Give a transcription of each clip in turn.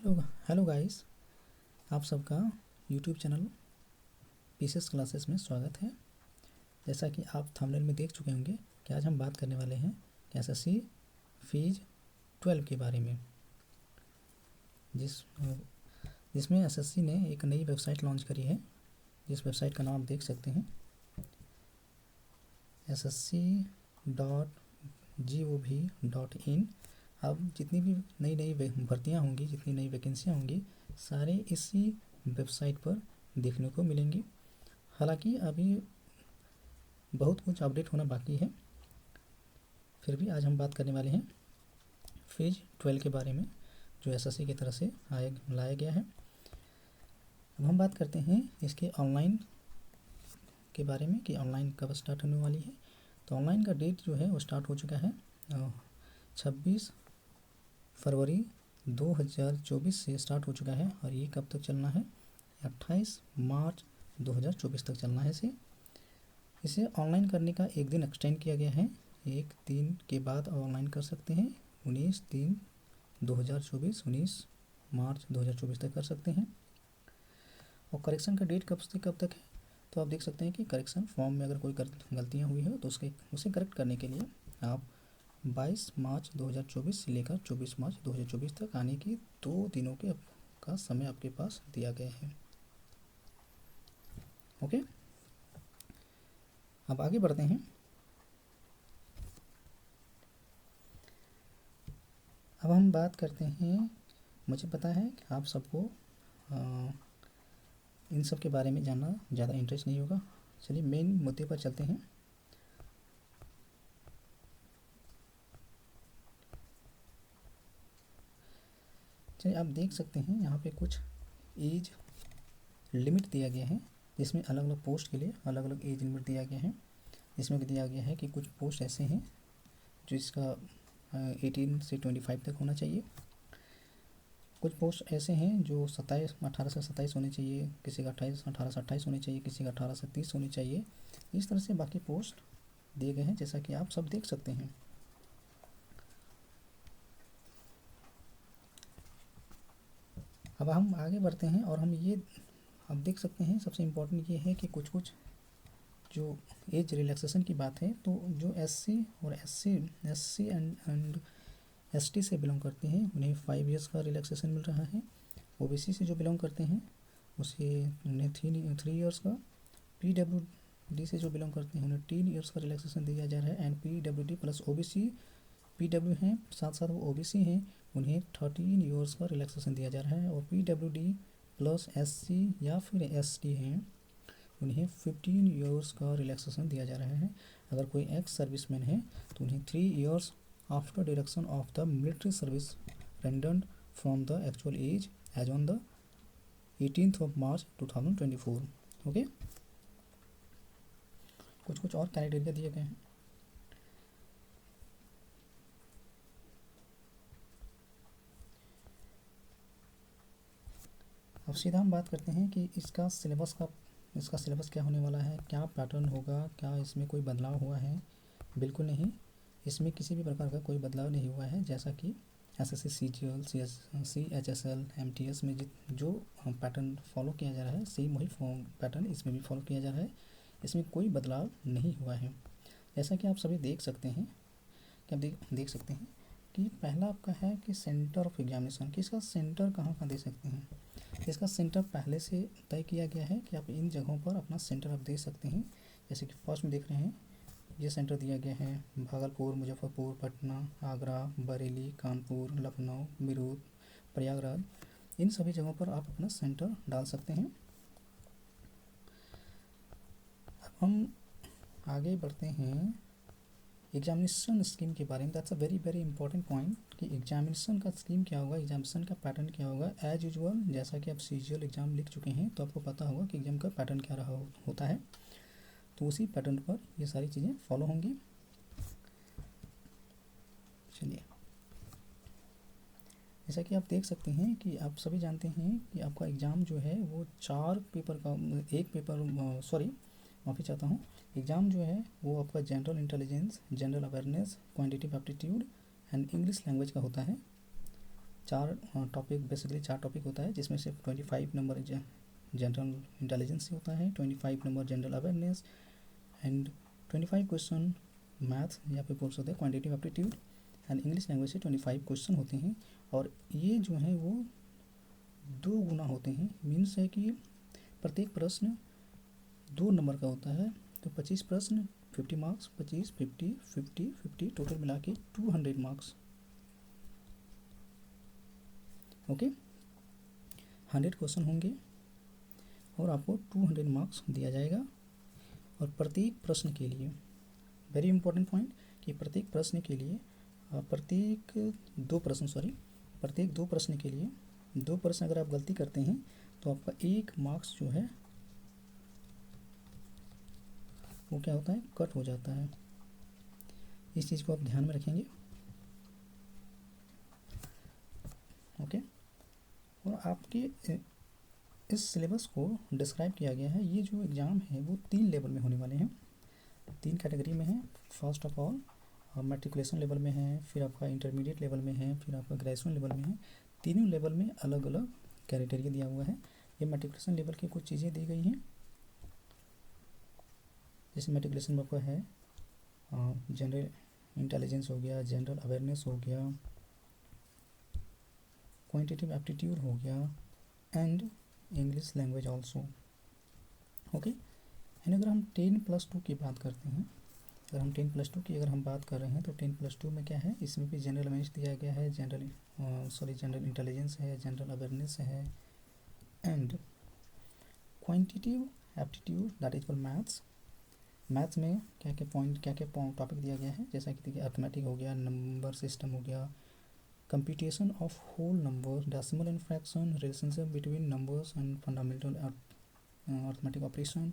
Hello hello guys, आप सबका YouTube channel pieces classes में स्वागत है। जैसा कि आप थंबनेल में देख चुके होंगे कि आज हम बात करने वाले हैं एसएससी फीज 12 के बारे में, जिसमें एसएससी ने एक नई वेबसाइट लॉन्च करी है। जिस वेबसाइट का नाम आप देख सकते हैं ssc.gov.in। अब जितनी भी नई नई भर्तियाँ होंगी, जितनी नई वैकेंसियाँ होंगी, सारे इसी वेबसाइट पर देखने को मिलेंगी। हालांकि अभी बहुत कुछ अपडेट होना बाकी है, फिर भी आज हम बात करने वाले हैं फेज 12 के बारे में, जो एसएससी की तरफ से लाया गया है। अब हम बात करते हैं इसके ऑनलाइन के बारे में कि ऑनलाइन कब स्टार्ट होने वाली है। तो ऑनलाइन का डेट जो है वो स्टार्ट हो चुका है 26 फरवरी 2024 से स्टार्ट हो चुका है, और ये कब तक चलना है? 28 मार्च 2024 तक चलना है। इसे ऑनलाइन करने का एक दिन एक्सटेंड किया गया है। एक दिन के बाद ऑनलाइन कर सकते हैं। 19/3/2024 19 मार्च 2024 तक कर सकते हैं। और करेक्शन का डेट कब से कब तक है? तो आप देख सकते हैं कि करेक्शन फॉर्म में अगर कोई गलतियाँ हुई हो तो उसे करेक्ट करने के लिए आप 22 मार्च 2024 से लेकर 24 मार्च 2024 तक आने की 2 दिनों के का समय आपके पास दिया गया है। ओके, अब आगे बढ़ते हैं। अब हम बात करते हैं, मुझे पता है कि आप सबको इन सब के बारे में जानना ज़्यादा इंटरेस्ट नहीं होगा। चलिए मेन मुद्दे पर चलते हैं। चलिए आप देख सकते हैं यहाँ पे कुछ एज लिमिट दिया गया है, जिसमें अलग अलग पोस्ट के लिए अलग अलग एज लिमिट दिया गया है। इसमें दिया गया है कि कुछ पोस्ट ऐसे हैं जिसका 18 से 25 तक होना चाहिए। कुछ पोस्ट ऐसे हैं जो 18 से 27 होने चाहिए, किसी का 18 से 28 होने चाहिए, किसी का 18 से 30 होने चाहिए। इस तरह से बाकी पोस्ट दिए गए हैं, जैसा कि आप सब देख सकते हैं। अब हम आगे बढ़ते हैं और हम ये अब देख सकते हैं, सबसे इम्पोर्टेंट ये है कि कुछ जो एज रिलैक्सेशन की बात है, तो जो एससी और एससी एंड एसटी से बिलोंग करते हैं उन्हें 5 इयर्स का रिलैक्सेशन मिल रहा है। ओबीसी से जो बिलोंग करते हैं उन्हें 3 इयर्स का, पीडब्ल्यूडी से जो बिलोंग करते हैं उन्हें 3 इयर्स का रिलैक्सेशन दिया जा रहा है। And PWD plus OBC, PW हैं साथ साथ वो ओबीसी हैं, उन्हें 13 इयर्स का रिलैक्सेशन दिया जा रहा है। और पीडब्ल्यूडी प्लस एससी या फिर एसटी हैं, उन्हें 15 इयर्स का रिलैक्सेशन दिया जा रहा है। अगर कोई एक्स सर्विसमैन है तो उन्हें 3 years after deduction of the military service rendered from the actual age age on the 18 March 2024। Okay, कुछ और क्राइटेरिया दिए गए हैं। अब सीधा हम बात करते हैं कि इसका सिलेबस क्या होने वाला है, क्या पैटर्न होगा, क्या इसमें कोई बदलाव हुआ है? बिल्कुल नहीं, इसमें किसी भी प्रकार का कोई बदलाव नहीं हुआ है। जैसा कि एसएससी सीजीएल, सीएचएसएल, एमटीएस में जो पैटर्न फॉलो किया जा रहा है, सेम वही पैटर्न इसमें भी फॉलो किया जा रहा है। इसमें कोई बदलाव नहीं हुआ है। जैसा कि आप सभी देख सकते हैं कि आप देख सकते हैं कि पहला आपका है कि सेंटर ऑफ एग्जामिनेशन, कि इसका सेंटर कहाँ दे सकते हैं। इसका सेंटर पहले से तय किया गया है कि आप इन जगहों पर अपना सेंटर आप दे सकते हैं। जैसे कि फर्स्ट में देख रहे हैं, ये सेंटर दिया गया है भागलपुर, मुजफ्फरपुर, पटना, आगरा, बरेली, कानपुर, लखनऊ, मीरठ, प्रयागराज। इन सभी जगहों पर आप अपना सेंटर डाल सकते हैं। अब हम आगे बढ़ते हैं एग्जामिनेशन स्कीम के बारे में। That's a very very important point कि एग्जामिनेशन का स्कीम क्या होगा, एग्जामिनेशन का पैटर्न क्या होगा। एज यूजुअल जैसा कि आप सीजीएल एग्ज़ाम लिख चुके हैं तो आपको पता होगा कि एग्ज़ाम का पैटर्न क्या रहा होता है, तो उसी पैटर्न पर ये सारी चीज़ें फॉलो होंगी। चलिए, जैसा कि आप देख सकते हैं कि आप सभी जानते हैं कि आपका एग्ज़ाम जो है वो 4 पेपर का, एक पेपर माफ़ी चाहता हूँ। एग्ज़ाम जो है वो आपका general intelligence, general awareness, quantitative aptitude and English language का होता है। बेसिकली 4 टॉपिक होता है, जिसमें से 25 नंबर जनरल इंटेलिजेंस से होता है, 25 number general awareness and 25 question math या फिर बोल सकते हैं quantitative aptitude and English language से 25 क्वेश्चन होते हैं। और ये जो है वो 2 गुना होते हैं, मीन्स है कि प्रत्येक प्रश्न 2 नंबर का होता है, तो 25 प्रश्न 50 मार्क्स, 25 50 50 50 टोटल मिला के 200 मार्क्स। ओके, 100 क्वेश्चन होंगे और आपको 200 मार्क्स दिया जाएगा। और प्रत्येक प्रश्न के लिए वेरी इंपॉर्टेंट पॉइंट कि प्रत्येक प्रश्न के लिए प्रत्येक 2 प्रश्न के लिए 2 प्रश्न अगर आप गलती करते हैं तो आपका 1 मार्क्स जो है वो क्या होता है, कट हो जाता है। इस चीज़ को आप ध्यान में रखेंगे। ओके, और आपके इस सिलेबस को डिस्क्राइब किया गया है। ये जो एग्ज़ाम है वो 3 लेवल में होने वाले हैं, 3 कैटेगरी में है। First of all matriculation level में है, फिर आपका इंटरमीडिएट लेवल में है, फिर आपका ग्रेजुएशन लेवल में है। तीनों लेवल में अलग अलग क्राइटेरिया दिया हुआ है। ये मैट्रिकुलेशन लेवल की कुछ चीज़ें दी गई हैं, जैसे मैट्रिकुलेशन में आपका है जनरल इंटेलिजेंस हो गया, जनरल अवेयरनेस हो गया, क्वांटिटेटिव एप्टीट्यूड हो गया and English language also. Okay, and अगर हम 10+2 की बात करते हैं, अगर हम 10+2 की अगर हम बात कर रहे हैं तो 10+2 में क्या है, इसमें भी जनरल अवेयरनेस दिया गया है, जनरल इंटेलिजेंस है, जनरल अवेयरनेस है and quantitative aptitude that is for maths में क्या क्या टॉपिक दिया गया है, जैसा कि देखिए अर्थमेटिक हो गया, नंबर सिस्टम हो गया, computation of whole number, decimal and fraction, relationship between numbers and fundamental arithmetic operation,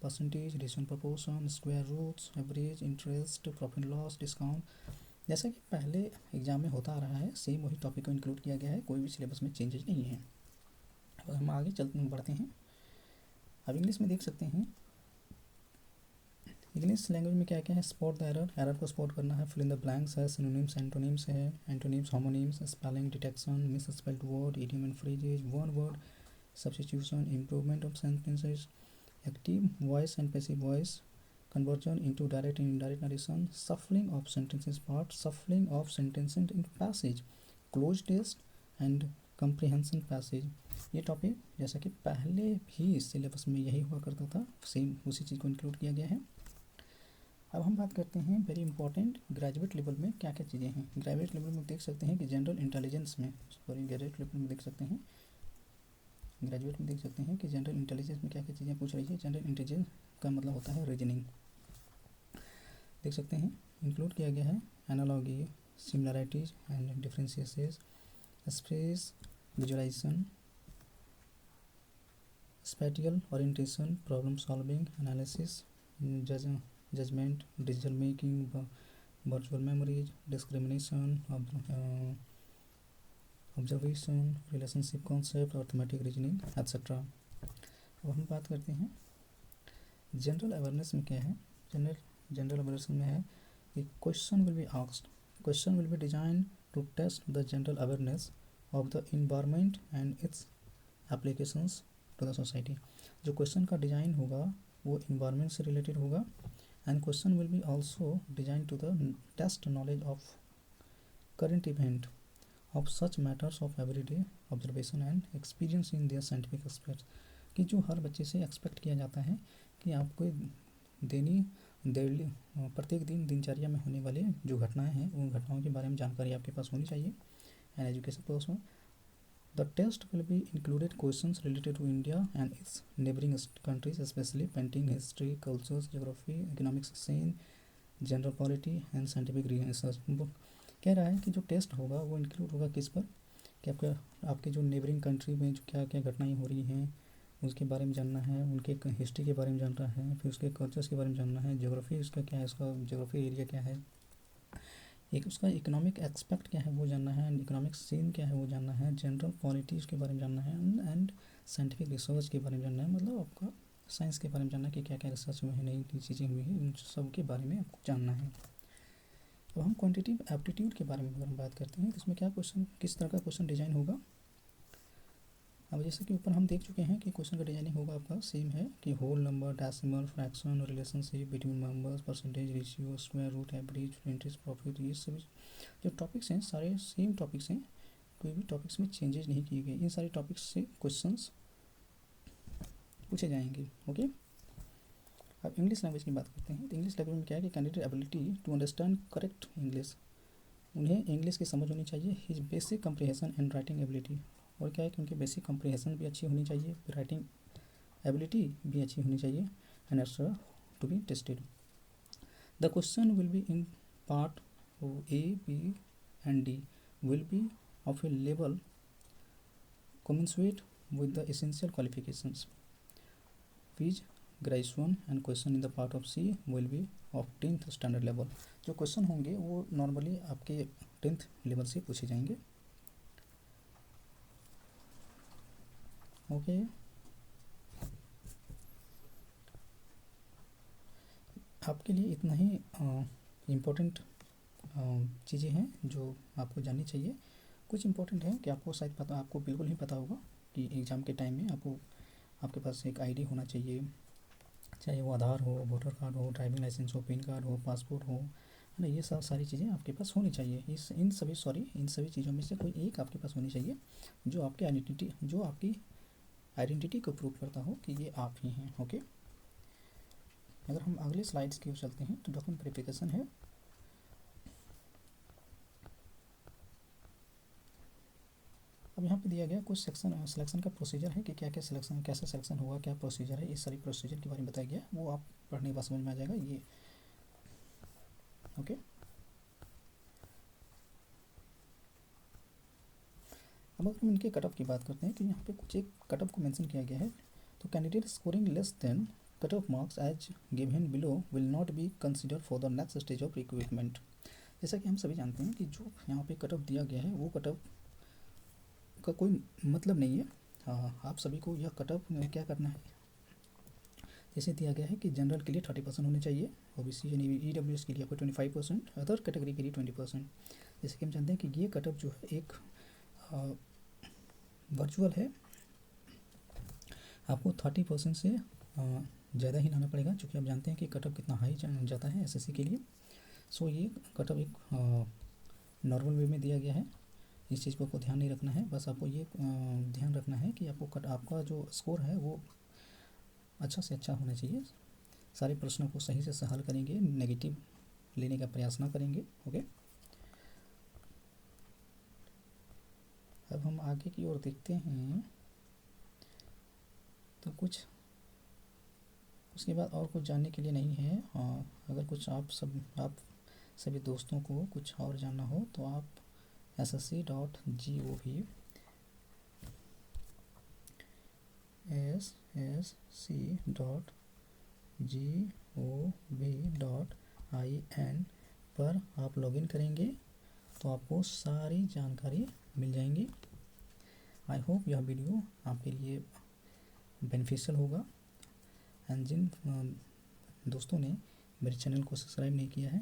percentage, ratio, proportion, square roots, average, interest, profit loss, discount. जैसा कि पहले एग्जाम में होता आ रहा है, सेम वही टॉपिक को इंक्लूड किया गया है, कोई भी सिलेबस में चेंजेस नहीं है। अब हम आगे बढ़ते हैं। अब इंग्लिश में देख सकते हैं, इंग्लिश लैंग्वेज में क्या क्या है, स्पॉट द एरर को स्पॉट करना है, फिल इन द ब्लैंक्स है, सिनोनिम्स एंटोनिम्स है, antonyms homonyms, spelling detection, misspelled word, idiom and phrases, one word substitution, improvement of sentences, active voice and passive voice, conversion into direct and indirect narration, shuffling of sentences part, shuffling of sentences in passage, close test and comprehension passage। ये topic जैसा कि पहले भी syllabus में यही हुआ करता था, सेम उसी चीज़ को इंक्लूड किया गया है। अब हम बात करते हैं वेरी इंपॉर्टेंट ग्रेजुएट लेवल में क्या क्या चीज़ें हैं। ग्रेजुएट लेवल में देख सकते हैं कि जनरल इंटेलिजेंस में ग्रेजुएट लेवल में देख सकते हैं कि जनरल इंटेलिजेंस में क्या क्या चीज़ें पूछ रही है। जनरल इंटेलिजेंस का मतलब होता है रीजनिंग, देख सकते हैं इंक्लूड किया गया है, analogy, similarities and differences, space visualisation, spatial orientation, problem solving, analysis, judgement, decision making, virtual memories, discrimination, observation, relationship concept, arithmetic reasoning etcetera. अब हम बात करते हैं जनरल अवेयरनेस में क्या है। जनरल अवेयरनेस में है कि question will be design to test the general awareness of the environment and its applications to the society. जो क्वेश्चन का डिज़ाइन होगा वो इन्वायरमेंट से रिलेटेड होगा and question will be also design to the test knowledge of current event of such matters of everyday observation and experience in their scientific aspects. कि जो हर बच्चे से एक्सपेक्ट किया जाता है कि आपको प्रत्येक दिन दिनचर्या में होने वाले जो घटनाएं हैं उन घटनाओं के बारे में जानकारी आपके पास होनी चाहिए। एंड एजुकेशन पर्पस में the test will be included questions related to India and its neighbouring countries, specially painting, history, cultures, geography, economics, science, general polity and scientific research. कह रहा है कि जो टेस्ट होगा वो इंक्लूड होगा किस पर, कि आपके जो नेबरिंग कंट्री में जो क्या क्या घटनाएँ हो रही हैं उसके बारे में जानना है, उनके हिस्ट्री के बारे में जानना है, फिर उसके कल्चर्स के बारे में जानना है, ज्योग्राफी उसका क्या है, उसका ज्योग्राफी एरिया क्या है, एक उसका इकोनॉमिक एक्सपेक्ट क्या है वो जानना है, इकोनॉमिक सीन क्या है वो जानना है, जनरल पॉलिटी उसके बारे में जानना है एंड साइंटिफिक रिसर्च के बारे में जानना है। मतलब आपका साइंस के बारे में जानना है कि क्या क्या रिसर्च हुए हैं, नई नई चीज़ें हुई हैं, उन सब के बारे में आपको जानना है। अब हम क्वांटिटेटिव एप्टीट्यूड के बारे में अगर हम बात करते हैं तो इसमें क्या क्वेश्चन, किस तरह का क्वेश्चन डिजाइन होगा। अब जैसे कि ऊपर हम देख चुके हैं कि क्वेश्चन का डिजाइनिंग होगा आपका सेम है कि whole number, decimal, fraction, relationship between numbers, percentage, ratio, square root, average, interest, profit, ये सभी जो टॉपिक्स हैं सारे सेम टॉपिक्स हैं, कोई भी टॉपिक्स में चेंजेस नहीं किए गए। इन सारे टॉपिक्स से क्वेश्चंस पूछे जाएंगे। ओके, अब इंग्लिश लैंग्वेज की बात करते हैं तो इंग्लिश लैंग्वेज में क्या है कि candidate ability to understand correct English, उन्हें इंग्लिश की समझ होनी चाहिए। His basic comprehension and writing ability, और क्या है कि उनकी बेसिक कंप्रिहेंशन भी अच्छी होनी चाहिए, राइटिंग एबिलिटी भी अच्छी होनी चाहिए, and answer to be tested. The question will be in part A, B and D will be of a level commensurate with the essential qualifications, which graduation and question in the part of C will be of 10th standard level। जो question होंगे वो normally आपके 10th level से पूछे जाएंगे। Okay, आपके लिए इतना ही इम्पोर्टेंट चीज़ें हैं जो आपको जाननी चाहिए। कुछ इंपॉर्टेंट है कि आपको शायद पता, आपको बिल्कुल ही पता होगा कि एग्ज़ाम के टाइम में आपको, आपके पास एक आईडी होना चाहिए, चाहे वो आधार हो, वोटर कार्ड हो, ड्राइविंग लाइसेंस हो, पैन कार्ड हो, पासपोर्ट हो, है ना, ये सब सारी चीज़ें आपके पास होनी चाहिए। इन सभी चीज़ों में से कोई एक आपके पास होनी चाहिए जो आपकी आइडेंटिटी को प्रूव करता हो कि ये आप ही हैं। ओके, अगर हम अगले स्लाइड्स की ओर चलते हैं तो डॉक्यूमेंट वेरिफिकेशन है। अब यहाँ पे दिया गया कुछ सिलेक्शन का प्रोसीजर है कि क्या क्या सिलेक्शन, कैसे सिलेक्शन होगा, क्या प्रोसीजर है, इस सारी प्रोसीजर के बारे में बताया गया, वो आप पढ़ने के बाद समझ में आ जाएगा ये। ओके, अब अगर हम इनके कट ऑफ की बात करते हैं तो यहाँ पे कुछ एक कट ऑफ को मेंशन किया गया है। तो candidate scoring less than cut off marks as given below will not be consider for the next stage of recruitment. जैसा कि हम सभी जानते हैं कि जो यहाँ पे कट ऑफ दिया गया है वो कट ऑफ का कोई मतलब नहीं है। हाँ, आप सभी को यह कट ऑफ क्या करना है, जैसे दिया गया है कि जनरल के लिए 30% होने चाहिए, ओबीसी यानी ईडब्ल्यूएस के लिए आपको 25%, अदर कैटेगरी के लिए 20%। जैसे कि हम जानते हैं कि ये कट ऑफ जो है एक वर्चुअल है, आपको 30% से ज़्यादा ही लाना पड़ेगा, क्योंकि आप जानते हैं कि कट ऑफ कितना हाई जाता है एसएससी के लिए। सो ये कट ऑफ एक नॉर्मल वे में दिया गया है, इस चीज़ को आपको ध्यान नहीं रखना है। बस आपको ये ध्यान रखना है कि आपका जो स्कोर है वो अच्छा से अच्छा होना चाहिए, सारे प्रश्नों को सही से हल करेंगे, नेगेटिव लेने का प्रयास ना करेंगे। ओके, अब हम आगे की ओर देखते हैं तो कुछ उसके बाद और कुछ जानने के लिए नहीं है। अगर कुछ आप सभी दोस्तों को कुछ और जानना हो तो आप ssc.gov.in पर आप लॉगिन करेंगे तो आपको सारी जानकारी मिल जाएंगी। आई होप यह वीडियो आपके लिए बेनिफिशियल होगा। एंड जिन दोस्तों ने मेरे चैनल को सब्सक्राइब नहीं किया है,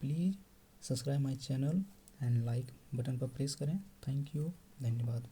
please subscribe my channel and like button पर प्रेस करें। थैंक यू, धन्यवाद।